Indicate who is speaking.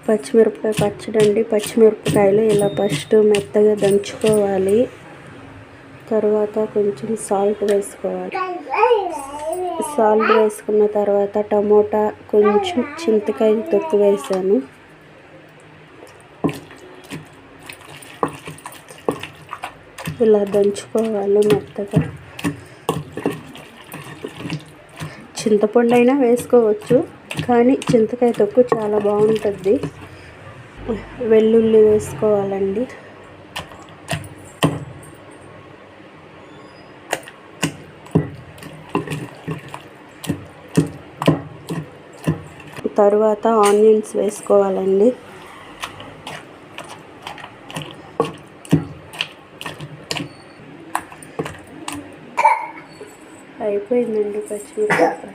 Speaker 1: పచ్చిమిరపకాయ పచ్చడి అండి. పచ్చిమిరపకాయలు ఇలా ఫస్ట్ మెత్తగా దంచుకోవాలి. తర్వాత కొంచెం సాల్ట్ వేసుకోవాలి. సాల్ట్ వేసుకున్న తర్వాత టమోటా, కొంచెం చింతకాయ తొక్కు వేసాను. ఇలా దంచుకోవాలి మెత్తగా. చింతపండు అయినా వేసుకోవచ్చు, కానీ చింతకాయ తొక్కు చాలా బాగుంటుంది. వెల్లుల్లి వేసుకోవాలండి. తర్వాత ఆనియన్స్ వేసుకోవాలండి. అయిపోయిందండి పచ్చిమిరపకాయ.